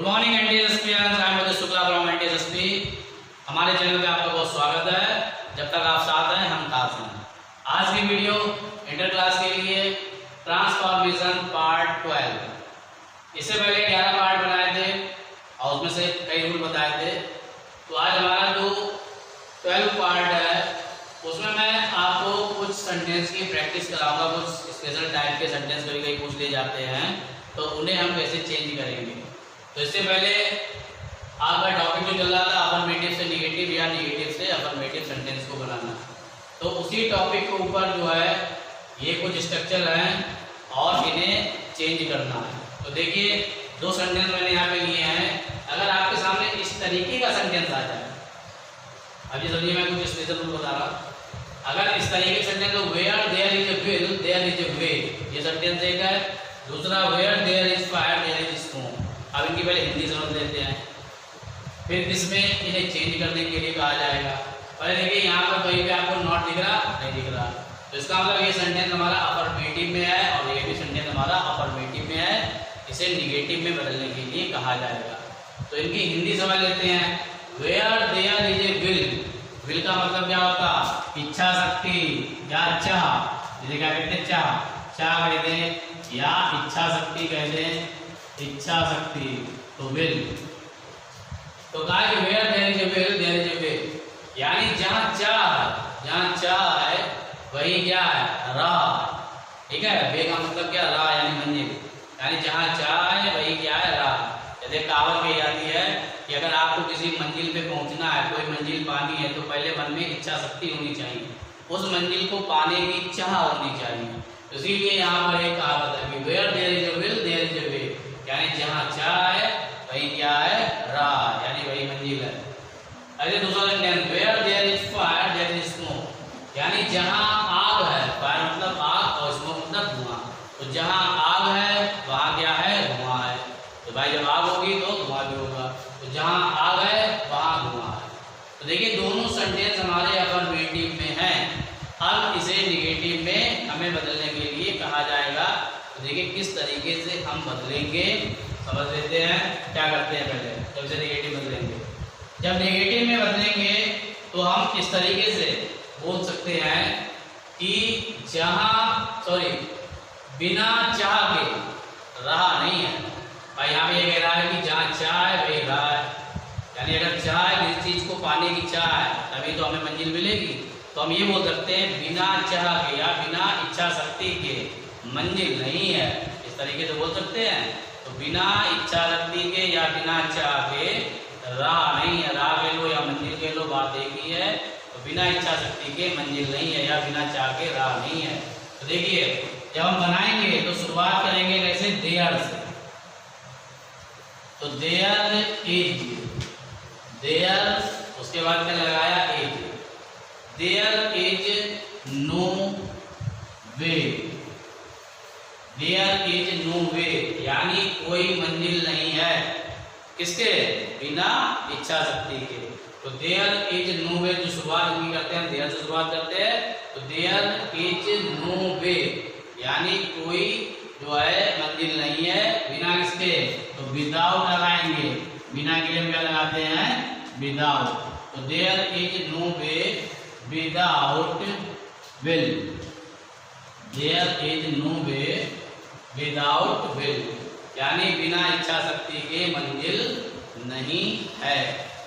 Good morning NTSP, I am Uday Shukla from NTSP. हमारे channel पे आपका बहुत स्वागत है। जब तक आप साथ हैं हम साथ हैं। आज की वीडियो इंटर क्लास के लिए ट्रांसफॉर्मेशन पार्ट 12। इससे पहले 11 पार्ट बनाए थे और उसमें से कई रूल बताए थे। तो आज हमारा जो 12 पार्ट है उसमें मैं आपको कुछ सेंटेंस की प्रैक्टिस कराऊंगा। कुछ स्पेशल टाइप के सेंटेंस कभी कभी पूछ लिए जाते हैं तो उन्हें हम कैसे चेंज करेंगे। तो इससे पहले आपका टॉपिक जो चल रहा था अफर्मेटिव से निगेटिव या निगेटिव से अफर्मेटिव सेंटेंस को बनाना, तो उसी टॉपिक के ऊपर जो है ये कुछ स्ट्रक्चर हैं और इन्हें चेंज करना है। तो देखिए दो सेंटेंस मैंने यहाँ पे लिए हैं। अगर आपके सामने इस तरीके का सेंटेंस आ जाए, अभी समझिए मैं कुछ स्पेशल रूल बता रहा। अगर इस तरीके का सेंटेंस तो where there is a will there is a way, ये सेंटेंस एक है। दूसरा where there is fire there is stone. अब इनकी पहले हिंदी समझ लेते हैं, फिर इसमें इन्हें चेंज करने के लिए कहा जाएगा। पहले देखिए यहाँ पर कहीं पे आपको नॉट दिख रहा, नहीं दिख रहा, तो इसका मतलब ये सेंटेंस हमारा अफर्मेटिव में है और ये भी सेंटेंस हमारा अफर्मेटिव में है। इसे निगेटिव में बदलने के लिए कहा जाएगा। तो इनकी हिंदी समझ लेते हैं। Where there is a will, will का मतलब क्या होता है? इच्छा शक्ति या चाह, जिसे क्या कहते हैं? चाह, चाह कहते हैं या इच्छा शक्ति कहते हैं, इच्छा शक्ति। तो विल, तो कहा कि where there is a will there is a way, यानी जहां चाह है वही क्या है? राह। ठीक है, वे का मतलब क्या? राह यानी मंजिल, यानी जहां चाह है वही क्या है? राह। जैसे कहावत कही जाती है कि अगर आपको किसी मंजिल पे पहुंचना है, कोई मंजिल पानी है, तो पहले मन में इच्छा शक्ति होनी चाहिए, उस मंजिल को पाने की चाह होनी चाहिए। तो इसीलिए यहाँ पर एक कहावत है कि where there is a will there is a way, यानी जहाँ चाह है वही क्या है? राह, यानी वही मंजिल है। अरे दूसरा sentence, where there is fire there is smoke, यानी जहाँ आग है, फायर मतलब आग और स्मोक मतलब धुआं, तो जहाँ आग है वहाँ क्या है? धुआं है। तो भाई जब आग होगी तो धुआं भी होगा, तो जहाँ आग है वहाँ धुआं है। तो देखिए दोनों सेंटेंस हमारे अफर्मेटिव में हैं। अब इसे निगेटिव में हमें बदलने के लिए कहा जाएगा। तो देखिए किस तरीके से हम बदलेंगे, समझ लेते हैं। क्या करते हैं पहले, जब से निगेटिव बदलेंगे, जब निगेटिव में बदलेंगे तो हम इस तरीके से बोल सकते हैं कि बिना चाह के राह नहीं है। भाई यहाँ पे ये कह रहा है कि जहाँ चाह है वही राह है, यानी अगर चाह है, किसी चीज को पाने की चाह है तभी तो हमें मंजिल मिलेगी। तो हम ये बोल सकते हैं बिना चाह के या बिना इच्छा शक्ति के मंजिल नहीं है, इस तरीके से बोल सकते हैं। तो बिना इच्छा शक्ति के या बिना चाह के राह नहीं है, राह कह लो या मंजिल कह लो, बात एक ही है। तो बिना इच्छा शक्ति के मंजिल नहीं है या बिना चाह के राह नहीं है। तो देखिए जब हम बनाएंगे तो शुरुआत करेंगे कैसे? देयर से। तो देयर इज, देयर, उसके बाद क्या लगाया? Is. There is no way, there is no way, यानी कोई मंजिल नहीं है, किसके? बिना इच्छा शक्ति के। तो देयर इज नो वे जो शुरुआत इनकी करते हैं, देयर से शुरुआत करते हैं। तो देयर इज नो वे, यानी कोई जो है मंजिल नहीं है, बिना किसके? तो विदाउट लगाएंगे, बिना के लिए क्या लगाते हैं? विदाउट। तो there is no way without will, there is no way without will, यानी बिना इच्छा शक्ति के मंजिल नहीं है।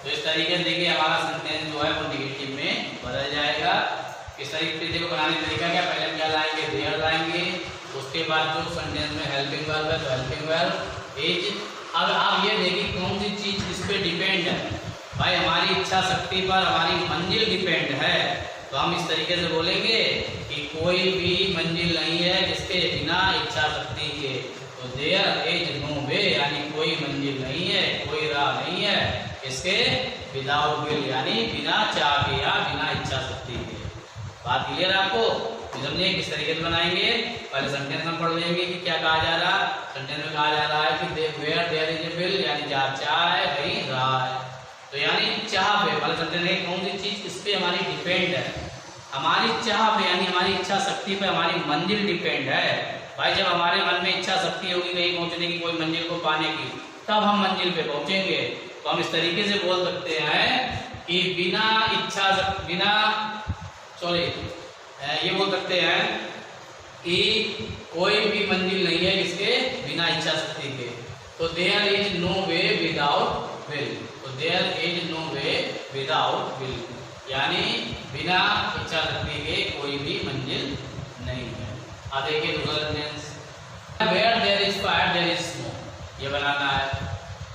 तो इस तरीके से देखिए हमारा सेंटेंस जो है वो निगेटिव में बदल जाएगा। इस तरीके को बनाने का तरीका क्या? पहले क्या लाएंगे? देयर लाएंगे, उसके बाद जो सेंटेंस में हेल्पिंग वर्ब है तो हेल्पिंग वर्ब इज। अब आप ये देखिए कौन सी चीज इस पे डिपेंड है? भाई हमारी इच्छा शक्ति पर हमारी मंजिल डिपेंड है। तो हम इस तरीके से बोलेंगे कि कोई भी मंजिल नहीं है जिसके बिना इच्छा शक्ति के। तो देयर इज नो वे, यानी कोई मंजिल नहीं है, कोई राह नहीं है, इसके? विदाउट विल, यानी बिना चाह के या बिना इच्छा शक्ति के। बात क्लियर है आपको? समझिए किस तरीके से बनाएंगे। पहले सेंटेंस हम पढ़ लेंगे कि क्या कहा जा रहा है। सेंटेंस में कहा जा रहा है कि where there is a will, यानी जहाँ चाह है वही राह है। तो यानी चाह पे, पहले सेंटेंस में कौन सी चीज इस पे हमारी डिपेंड है? हमारी चाह पे, यानी हमारी इच्छा शक्ति पे हमारी मंजिल डिपेंड है। भाई जब हमारे मन में इच्छा शक्ति होगी कहीं पहुंचने की, कोई मंजिल को पाने की, तब हम मंजिल पे पहुंचेंगे। तो हम इस तरीके से बोल सकते हैं कि ये बोल सकते हैं कि कोई भी मंजिल नहीं है जिसके बिना इच्छा शक्ति के। तो there is no way without will. तो there is no way without will, यानी बिना इच्छा शक्ति के कोई भी मंजिल नहीं है। अब देखिए दूसरा sentence, where there is fire there is smoke, ये बनाना है।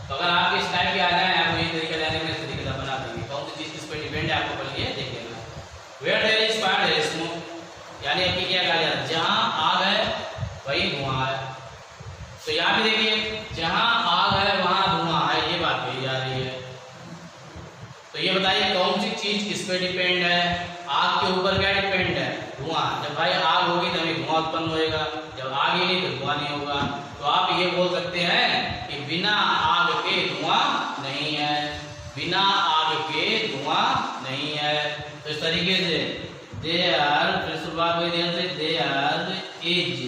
तो अगर आप इस टाइप के आ जाए, आप यही तरीका जाने में इस तरीके से बना देंगे। कौन सी चीज किस पे डिपेंड है आपको पहले देखिएगा। Where there is fire there is smoke, यानी आपकी क्या कहा जाता है, जहां आग है वही धुआं है। तो यहाँ पे देखिए, जहां आग है वहां धुआं है, ये बात कही जा रही है। तो ये बताइए कौन सी चीज किस पे डिपेंड है? आग के ऊपर क्या डिपेंड है? धुआं। जब भाई आग होगी तभी धुआं उत्पन्न होएगा, जब आग ही नहीं तो धुआं नहीं होगा। तो आप ये बोल सकते हैं कि बिना आग के धुआं नहीं है, बिना आग के धुआं नहीं है। तो इस तरीके से देयर, फिर शुरुआत हुई देयर से, देयर इज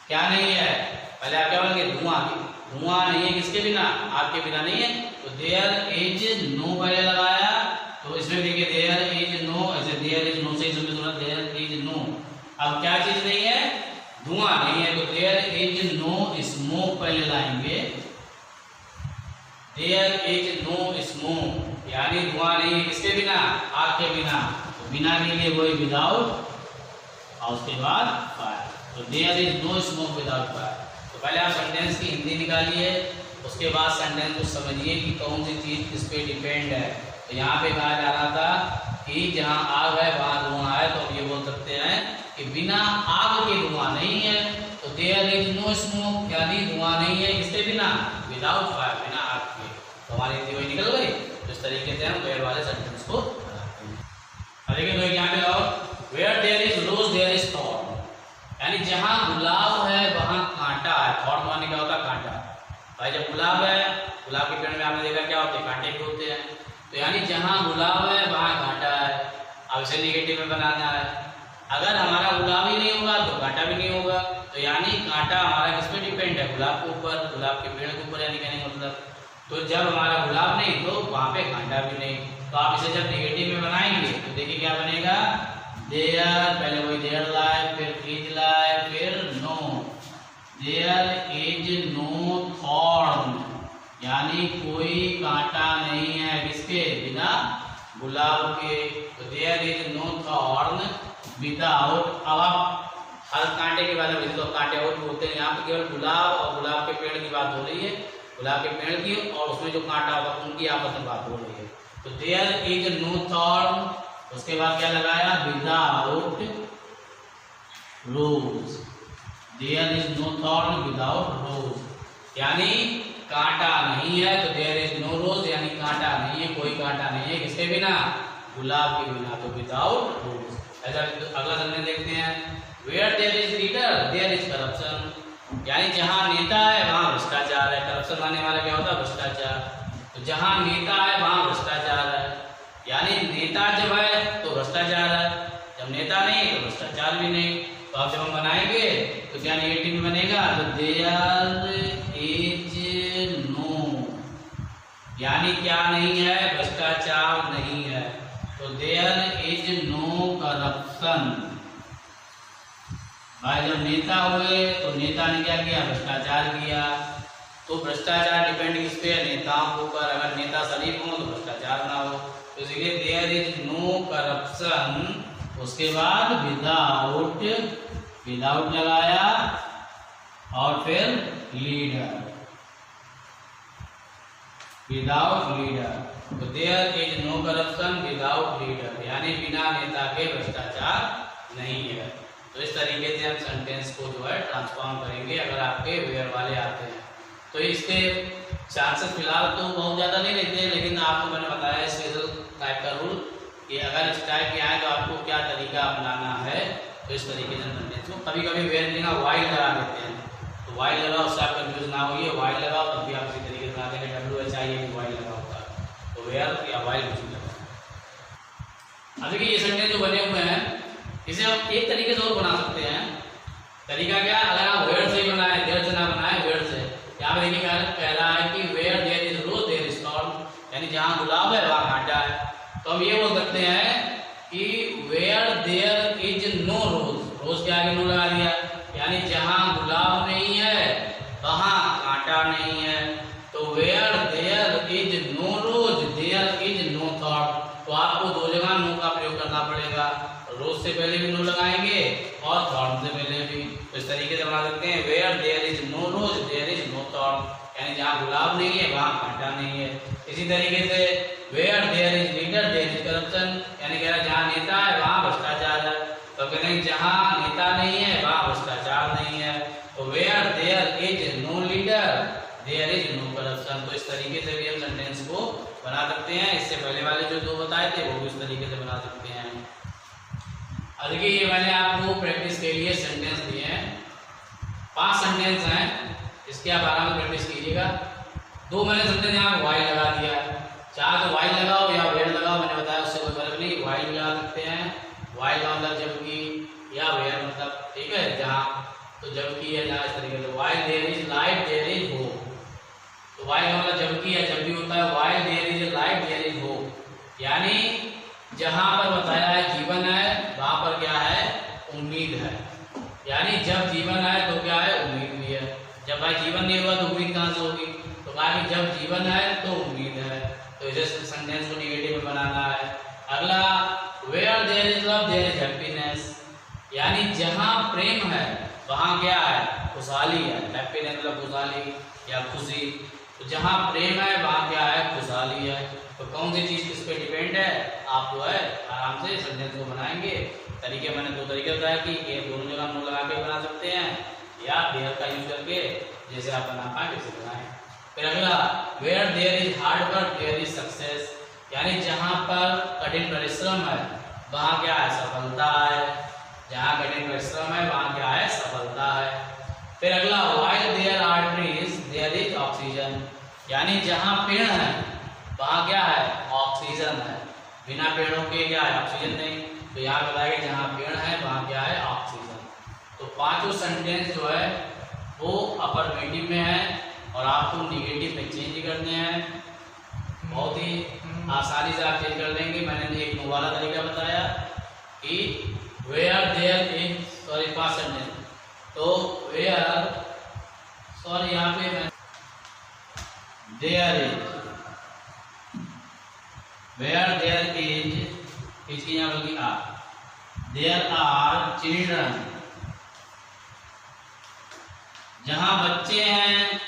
क्या नहीं है, पहले आप क्या बोलेंगे, धुआं। धुआं नहीं है किसके बिना? आग के बिना नहीं है। तो देयर इज नो पहले लगाया, तो इसमें देखिए देयर इज नो, ऐसे देयर इज नो से ही समझ लो, देयर इज नो। अब क्या चीज नहीं है? धुआं नहीं है। तो देयर इज नो स्मोक पहले लाएंगे, देयर इज नो स्मोक, यानी धुआं नहीं है किसके बिना? आग के बिना। तो बिना के लिए वही विदाउट, और उसके बाद फायर। तो there is no smoke without fire. तो पहले आप सेंटेंस की हिंदी निकालिए, उसके बाद सेंटेंस को समझिए कि कौन सी चीज किस पे डिपेंड है। तो यहाँ पे कहा जा रहा था कि जहाँ आग है वहाँ धुआं है। तो हम ये बोल सकते हैं कि बिना आग के धुआं नहीं है। तो देयर इज नो स्मोक, यानी धुआं नहीं है किसके बिना? विदाउट फायर, बिना आग के। तो हमारी हिंदी वही निकल गई। तो इस तरीके से हम वेयर वाले सेंटेंस को बनाते हैं। देखिए तो यहाँ पे और where there is rose there is thorn, यानी जहाँ गुलाब है वहाँ कांटा है। थॉर्न माने क्या होता है? कांटा। भाई जब गुलाब है, गुलाब के पेड़ में आपने देखा क्या होते हैं? कांटे भी होते हैं। तो यानी जहाँ गुलाब है वहाँ कांटा है। अब इसे निगेटिव में बनाना है। अगर हमारा गुलाब ही नहीं होगा तो कांटा भी नहीं होगा। तो यानी कांटा हमारा किस पे डिपेंड है? गुलाब के ऊपर, गुलाब के पेड़ के ऊपर, यानी कहने मतलब। तो जब हमारा गुलाब नहीं तो वहाँ पे कांटा भी नहीं। तो आप इसे जब निगेटिव में बनाएंगे तो देखिए क्या बनेगा, देयर, पहले वही देयर लाए, फिर इज लाए, फिर no. There is no thorn, यानी कोई कांटा नहीं है किसके बिना? गुलाब के। तो there is no thorn without. अब आप हर कांटे के बारे में, तो कांटे और भी होते हैं, यहाँ पे केवल गुलाब और गुलाब के पेड़ की बात हो रही है, गुलाब के पेड़ की, और उसमें जो कांटा होगा उनकी आपस में बात हो रही है। तो देयर इज नो थॉर्न, उसके बाद क्या लगाया? Without rose. There is no thorn without rose, यानी कांटा नहीं है। तो देयर इज नो रोज, यानी कांटा नहीं है, कोई कांटा नहीं है किसके बिना? गुलाब के बिना। तो विदाउट रोज। ऐसा अगला सेंटेंस देखते हैं, where there is leader there is corruption, यानी जहाँ नेता है वहाँ भ्रष्टाचार है। करप्शन माने वाला क्या होता है? भ्रष्टाचार। तो जहाँ नेता है वहाँ भ्रष्टाचार है, यानी नेता जब है तो भ्रष्टाचार है, जब नेता नहीं तो भ्रष्टाचार भी नहीं। तो आप जब हम बनाएंगे तो क्या निगेटिव में बनेगा? तो देयर इज नो, यानी क्या नहीं है? भ्रष्टाचार नहीं है। तो देयर इज नो करप्शन। भाई जब नेता हुए तो नेता ने क्या किया? भ्रष्टाचार किया। तो भ्रष्टाचार डिपेंड किस पे है? नेताओं के ऊपर। अगर नेता शरीफ हो तो भ्रष्टाचार ना हो। तो इसलिए देयर इज नो करप्शन, उसके बाद विदाउट, विदाउट लगाया, और फिर लीडर, विदाउट लीडर। तो there is no corruption without leader, यानी बिना नेता के भ्रष्टाचार नहीं है। तो इस तरीके से हम सेंटेंस को जो है ट्रांसफॉर्म करेंगे अगर आपके वेयर वाले आते हैं। तो इसके चांसेस फिलहाल तो बहुत ज़्यादा नहीं रहते, लेकिन आपको मैंने बताया स्पेशल टाइप का रूल कि अगर इस टाइप के आए तो आपको क्या तरीका अपनाना है। तो इस तरीके से सेंटेंस को कभी कभी वेयर बिना वाइल लगा देते हैं, तो वाइल लगाओ, उससे आप कंफ्यूज ना होइए। वाइल लगाओ तब भी आप इसी तरीके से बना देंगे, WHIL वाइल लगा होगा, तो वेयर या वाइल कुछ नहीं लगा। अब देखिए ये सेंटेंस जो बने हुए हैं इसे हम एक तरीके से और बना सकते हैं। तरीका क्या? अगर आप वेयर से ही बनाए, देयर से ना बनाए, वेयर से। यहाँ पे देखिए कह रहा है कि जहाँ गुलाब है वहाँ कांटा है। तो हम ये बोल सकते हैं कि वेयर देयर इज नो रोज, रोज के आगे नो लगा दिया, यानी जहाँ गुलाब नहीं है वहाँ कांटा नहीं है। तो where there is no rose there is no thought. तो आपको दो जगह नो का प्रयोग करना पड़ेगा, रोज से पहले भी नो लगाएंगे और थॉट से पहले भी। तो इस तरीके से बना सकते हैं where there is no rose there is no thought, यानी जहाँ गुलाब नहीं है वहाँ कांटा नहीं है। इसी तरीके से where there is leader there is corruption, यानी कह रहा जहाँ नेता है वहाँ भ्रष्टाचार है। तो कहते हैं जहाँ नेता नहीं है वहाँ भ्रष्टाचार नहीं है। तो where there is no leader there is no corruption. तो इस तरीके से भी हम सेंटेंस को बना सकते हैं। इससे पहले वाले जो दो बताए थे वो भी इस तरीके से बना सकते हैं। अब देखिए ये मैंने आपको प्रैक्टिस के लिए सेंटेंस दिए हैं, 5 सेंटेंस हैं, इसके आप आराम से प्रैक्टिस कीजिएगा। 2 मैंने सेंटेंस यहाँ वाई लगा दिया है, चाहे तो वाई लगाओ या वेयर लगाओ, मैंने बताया उससे कोई फर्क नहीं, वाई भी लगा सकते हैं। वाई का मतलब जबकि या वेयर मतलब, ठीक है, जहाँ तो जबकि है जहाँ, इस तरीके से why there is light there is hope. तो वाई का मतलब जबकि है, जब भी होता है why there is light there is hope, यानी जहाँ पर बताया है जीवन है वहाँ पर क्या है, उम्मीद है। यानी जब जीवन है तो क्या है, उम्मीद भी है। जब भाई जीवन नहीं हुआ तो उम्मीद कहाँ से होगी, तो कहा कि जब जीवन है तो उम्मीद है। तो इसे सेंटेंस को नेगेटिव में बनाना है। अगला where there is love there is happiness, यानी जहाँ प्रेम है वहाँ क्या है, खुशहाली है। हैप्पीनेस मतलब खुशहाली या खुशी। तो जहाँ प्रेम है वहाँ क्या है, खुशहाली है। तो कौन सी चीज़ किस पे डिपेंड है, आप जो है आराम से सेंटेंस को बनाएंगे। तरीके मैंने 2 तरीके बताया कि ये दोनों जगह नो लगा के बना सकते हैं या देयर का यूज करके, जैसे आप बना पाए वैसे बनाएं। फिर अगला where there is hard work there is success, यानी जहाँ पर कठिन परिश्रम है वहाँ क्या है, सफलता है। जहाँ कठिन परिश्रम है वहाँ क्या है, सफलता है। फिर अगला while there are trees there is oxygen, यानी जहाँ पेड़ है वहाँ क्या है, ऑक्सीजन है। बिना पेड़ों के क्या है, ऑक्सीजन नहीं। तो यहाँ बताया कि जहाँ पेड़ है वहाँ क्या है, ऑक्सीजन। तो 5 सेंटेंस जो है वो अफर्मेटिव में है और आपको निगेटिव में चेंज करने हैं। बहुत ही आसानी से आप चेंज कर देंगे। मैंने एक नो वाला तरीका बताया कि where there is, sorry 5 sentence, तो वेयर, सॉरी यहाँ पे मैं there is, where there is, इसकी यहाँ बल्कि आर, देयर आर चिल्ड्रन, जहाँ बच्चे हैं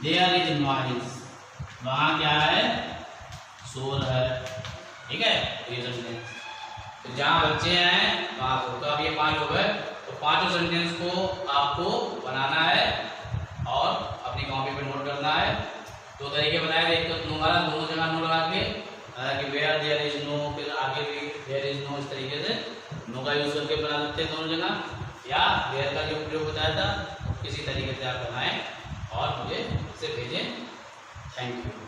देयर इज नॉइज, वहाँ क्या है, शोर है। ठीक है, ये सेंटेंस, तो जहाँ बच्चे हैं वहाँ शोर। तो अब ये 5 हो गए। तो 5 सेंटेंस को आपको बनाना है और अपनी कॉपी पे नोट करना है। 2 तरीके बताए थे, एक तो नो वाला, दोनों जगह नो लगा के कि वेयर देयर इज नो, फिर आगे भी देयर इज नो, इस तरीके से नो का यूज करके बना सकते हैं दोनों जगह, या वेयर का जो प्रयोग बताया था किसी तरीके से आप बनाएं और मुझे इसे भेजें। Thank you.